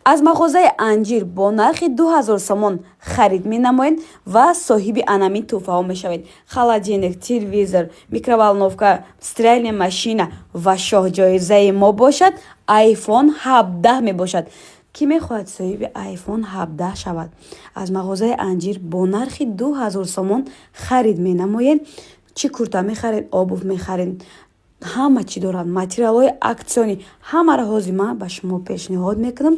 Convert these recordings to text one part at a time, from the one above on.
аз мағозаи анҷир бо нархи 2000 сомон харид менамоед ва соҳиби анамин тӯҳфаҳо мешавед. Холодильник, телевизор, микроволновка, стиральная машина ва шоҳ-ҷоизаи мо бошад айфон 17 мебошад. Кӣ мехоҳад соҳиби айфон 17 шавад? Аз мағозаи анҷир бо нархи 2000 сомон харид менамоед. Чӣ курта мехаред, обув мехаред, ҳама чӣ дорад, материалҳои аксионӣ, ҳамаро ҳозир ман ба шумо пешниҳод мекунам.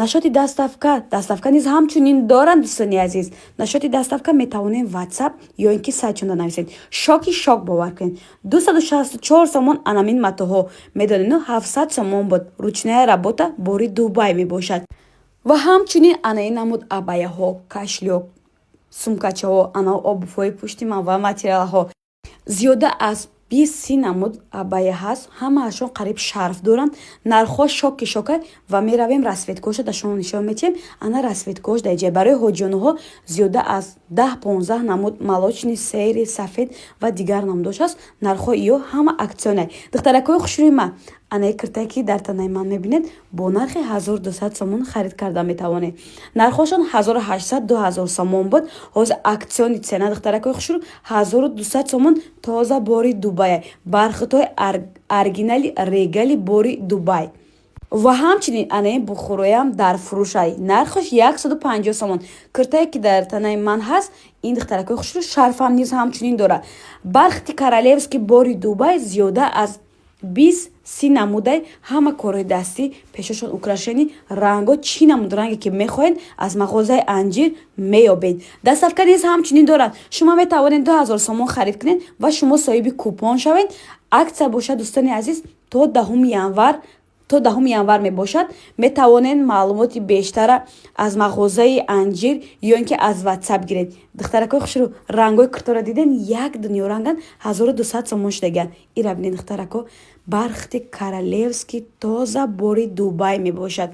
Нашоти даставка низ ҳамчунин доранд. Дӯстони азиз, нашоти даставка метавонед ватсап ё ин ки сайтчунда нависед. Шоки шок бовар кунед. 264 сомон анамин матоъҳо медонед, 700 сомон буд. Ручная работа бори Дубай мебошад. Ва ҳамчунин анаин намуд абаяҳо, кашлёк, сумкачаҳо, ана обувҳои пушти ман ва материалҳо. Зиёда аз 20 намуд абая ҳаст. Ҳамаашон қариб шарф доранд. Нархҳо шоки шока ва меравем расветкоша да шумо нишон метиҳем. Ана расветкош даҷа барои ҳоҷиёнуҳо зиёда аз 10-15 намуд молочный, сейри, сафед ва дигар намудош аст. Нархҳо иё ҳама аксионай. Духтаракҳои хушрӯи ман, анаи киртае ки дар танаи ман мебинед бо нархи 1200 сомон харид карда метавонед. Нархҳошон 1800-2000 сомон буд. ҳозир аксиони цена духтаракҳои хушрӯ 1200 сомон тоза бори Дубай. Бархитҳои оригинали регали бори Дубай. Ва ҳамчунин анаи бухӯроям дар фурӯшай. Нархаш 150 сомон. Куртае ки дар танаи ман ҳаст, ин духтаракҳои хушрӯ шарфам низ ҳамчунин дорад. Бархити королевский бори Дубай зиёда аз 20-30 намудай ҳама кори дастӣ, пешошон украшени ранго чӣ намуд ранге ки мехоҳед аз мағозаи анҷир меёбед. Даставка низ ҳамчунин дорад. Шумо метавонед 2000 сомон харид кунед ва шумо соҳиби купон шавед. Аксия бошад дӯстони азиз то 10 январ мебошад. Метавонед маълумоти бештара аз мағозаи анҷир ё ин ки аз ватсап гиред. Духтаракҳои хушрӯ, рангҳои курторо диден, як дунё ранган 1200 сомон шудаган. Ира бинед духтаракҳо, бархти королевский тоза бори Дубай мебошад.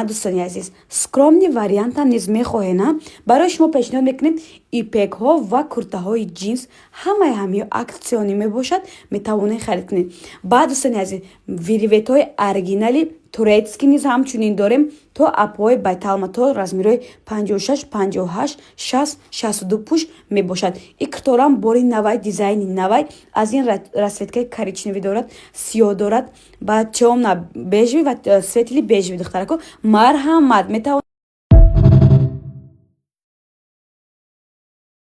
Дӯстони азиз, скромни вариантам низ мехоҳед, на? Барои шумо пешниҳод мекунем ипекҳо ва куртаҳои джинс ҳамаи ҳамиё аксионӣ мебошад, метавонед харид кунед. Баъд дӯстони азиз, вилветҳои оригинали турецкӣ низ ҳамчунин дорем. То апҳои байталма то размирои 56, 58, 60, 62 пуш мебошад. Ин курторам бори навай, дизайни навай. Аз ин расветкаи коричневӣ дорад, сиёҳ дорад, баъд темно бежевӣ ва светли бежевӣ духтаракҳо. Марҳамат, метавонед